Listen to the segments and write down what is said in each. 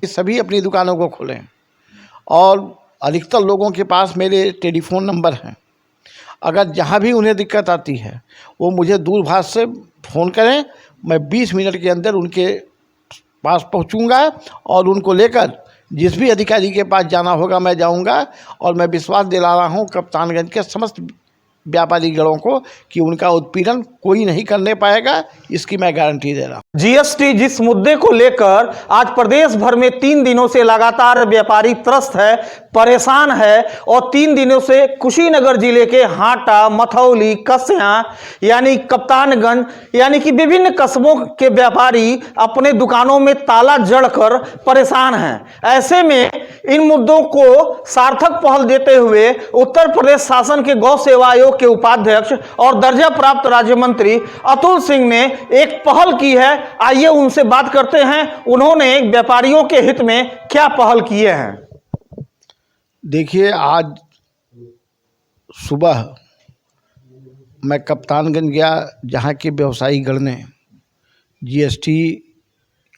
सभी अपनी दुकानों को खोलें और अधिकतर लोगों के पास मेरे टेलीफोन नंबर हैं। अगर जहाँ भी उन्हें दिक्कत आती है वो मुझे दूरभाष से फ़ोन करें, मैं 20 मिनट के अंदर उनके पास पहुंचूंगा और उनको लेकर जिस भी अधिकारी के पास जाना होगा मैं जाऊंगा। और मैं विश्वास दिला रहा हूं कप्तानगंज के समस्त व्यापारी गणों को कि उनका उत्पीड़न कोई नहीं करने पाएगा, इसकी मैं गारंटी दे रहा हूं। जीएसटी जिस मुद्दे को लेकर आज प्रदेश भर में 3 दिनों से लगातार व्यापारी त्रस्त है, परेशान है और 3 दिनों से कुशीनगर जिले के हाटा, मथौली, कस्या यानी कप्तानगंज यानी कि विभिन्न कस्बों के व्यापारी अपने दुकानों में ताला जड़कर परेशान हैं। ऐसे में इन मुद्दों को सार्थक पहल देते हुए उत्तर प्रदेश शासन के गौ सेवा आयोग के उपाध्यक्ष और दर्जा प्राप्त राज्य मंत्री अतुल सिंह ने एक पहल की है। आइए उनसे बात करते हैं, उन्होंने व्यापारियों के हित में क्या पहल किए हैं। देखिए, आज सुबह मैं कप्तानगंज गया, जहाँ के व्यवसायी गण ने जीएसटी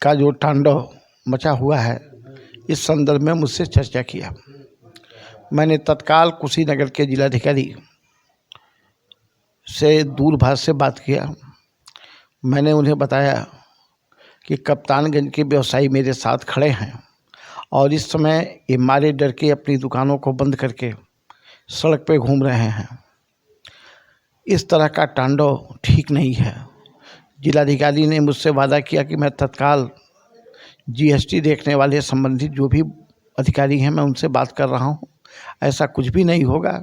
का जो तांडव मचा हुआ है इस संदर्भ में मुझसे चर्चा किया। मैंने तत्काल कुशीनगर के जिलाधिकारी से दूरभाष से बात किया। मैंने उन्हें बताया कि कप्तानगंज के व्यवसायी मेरे साथ खड़े हैं और इस समय ये मारे डर के अपनी दुकानों को बंद करके सड़क पे घूम रहे हैं। इस तरह का तांडव ठीक नहीं है। जिलाधिकारी ने मुझसे वादा किया कि मैं तत्काल जीएसटी देखने वाले संबंधित जो भी अधिकारी हैं मैं उनसे बात कर रहा हूं। ऐसा कुछ भी नहीं होगा।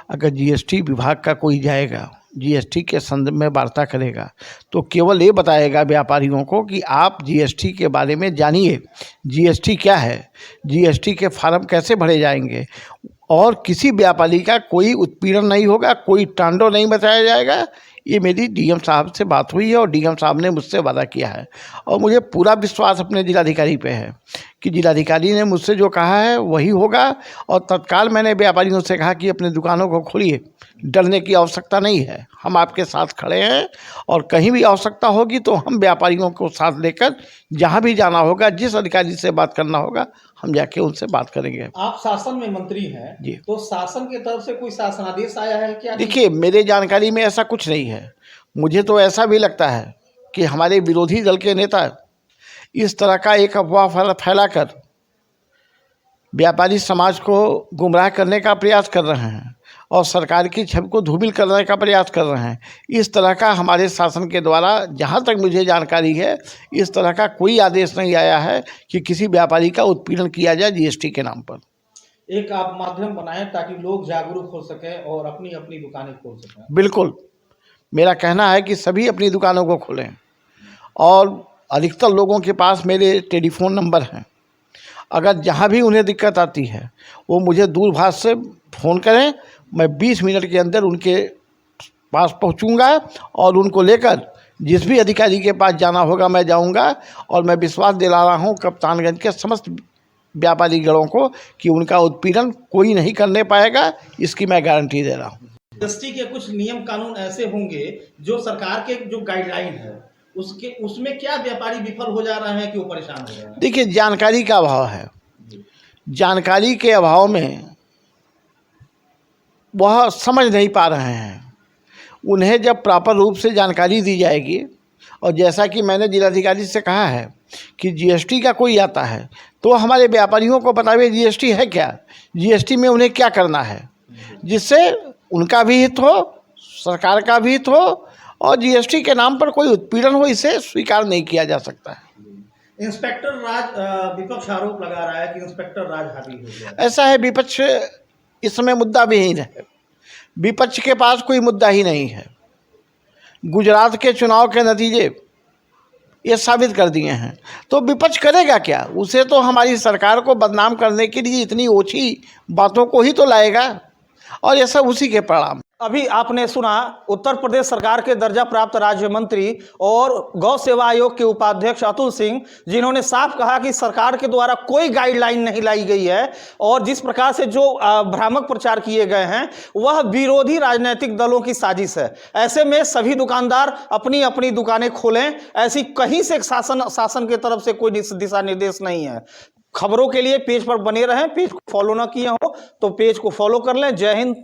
अगर जीएसटी विभाग का कोई जाएगा, जीएसटी के संदर्भ में वार्ता करेगा तो केवल ये बताएगा व्यापारियों को कि आप जीएसटी के बारे में जानिए, जीएसटी क्या है, जीएसटी के फार्म कैसे भरे जाएंगे, और किसी व्यापारी का कोई उत्पीड़न नहीं होगा, कोई तांडव नहीं मचाया जाएगा। ये मेरी डीएम साहब से बात हुई है और डीएम साहब ने मुझसे वादा किया है और मुझे पूरा विश्वास अपने जिलाधिकारी पे है कि जिलाधिकारी ने मुझसे जो कहा है वही होगा। और तत्काल मैंने व्यापारियों से कहा कि अपने दुकानों को खोलिए, डरने की आवश्यकता नहीं है, हम आपके साथ खड़े हैं और कहीं भी आवश्यकता होगी तो हम व्यापारियों को साथ लेकर जहाँ भी जाना होगा, जिस अधिकारी से बात करना होगा हम जाके उनसे बात करेंगे। आप शासन में मंत्री हैं जी, तो शासन की तरफ से कोई शासनादेश आया है क्या? देखिए, मेरे जानकारी में ऐसा कुछ नहीं है। मुझे तो ऐसा भी लगता है कि हमारे विरोधी दल के नेता इस तरह का एक अफवाह फैलाकर व्यापारी समाज को गुमराह करने का प्रयास कर रहे हैं और सरकार की छवि को धूमिल करने का प्रयास कर रहे हैं। इस तरह का हमारे शासन के द्वारा जहां तक मुझे जानकारी है इस तरह का कोई आदेश नहीं आया है कि किसी व्यापारी का उत्पीड़न किया जाए जीएसटी के नाम पर। एक आप माध्यम बनाएं ताकि लोग जागरूक हो सकें और अपनी अपनी दुकानें खोल सकें। बिल्कुल, मेरा कहना है कि सभी अपनी दुकानों को खोलें और अधिकतर लोगों के पास मेरे टेलीफोन नंबर हैं। अगर जहाँ भी उन्हें दिक्कत आती है वो मुझे दूरभाष से फ़ोन करें, मैं 20 मिनट के अंदर उनके पास पहुंचूंगा और उनको लेकर जिस भी अधिकारी के पास जाना होगा मैं जाऊंगा। और मैं विश्वास दिला रहा हूं कप्तानगंज के समस्त व्यापारी गणों को कि उनका उत्पीड़न कोई नहीं करने पाएगा, इसकी मैं गारंटी दे रहा हूं। जीएसटी के कुछ नियम कानून ऐसे होंगे जो सरकार के जो गाइडलाइन है उसमें क्या व्यापारी विफल हो जा रहे हैं कि वो परेशान हो रहे हैं? देखिए, जानकारी का अभाव है। जानकारी के अभाव में वह समझ नहीं पा रहे हैं। उन्हें जब प्रॉपर रूप से जानकारी दी जाएगी और जैसा कि मैंने जिलाधिकारी से कहा है कि जीएसटी का कोई आता है तो हमारे व्यापारियों को बताइए जीएसटी है क्या, जीएसटी में उन्हें क्या करना है, जिससे उनका भी हित हो, सरकार का भी हित हो और जीएसटी के नाम पर कोई उत्पीड़न हो, इसे स्वीकार नहीं किया जा सकता है। इंस्पेक्टर राज विपक्ष आरोप लगा रहा है कि इंस्पेक्टर राज हावी हो गया। ऐसा है, विपक्ष इस समय मुद्दा विहीन है। विपक्ष के पास कोई मुद्दा ही नहीं है। गुजरात के चुनाव के नतीजे ये साबित कर दिए हैं, तो विपक्ष करेगा क्या? उसे तो हमारी सरकार को बदनाम करने के लिए इतनी ओछी बातों को ही तो लाएगा और ये सब उसी के परिणाम। अभी आपने सुना उत्तर प्रदेश सरकार के दर्जा प्राप्त राज्य मंत्री और गौ सेवा आयोग के उपाध्यक्ष अतुल सिंह, जिन्होंने साफ कहा कि सरकार के द्वारा कोई गाइडलाइन नहीं लाई गई है और जिस प्रकार से जो भ्रामक प्रचार किए गए हैं वह विरोधी राजनीतिक दलों की साजिश है। ऐसे में सभी दुकानदार अपनी अपनी दुकानें खोलें, ऐसी कहीं से शासन की तरफ से कोई दिशा निर्देश नहीं है। खबरों के लिए पेज पर बने रहें। पेज को फॉलो ना किए हो तो पेज को फॉलो कर लें। जय हिंद।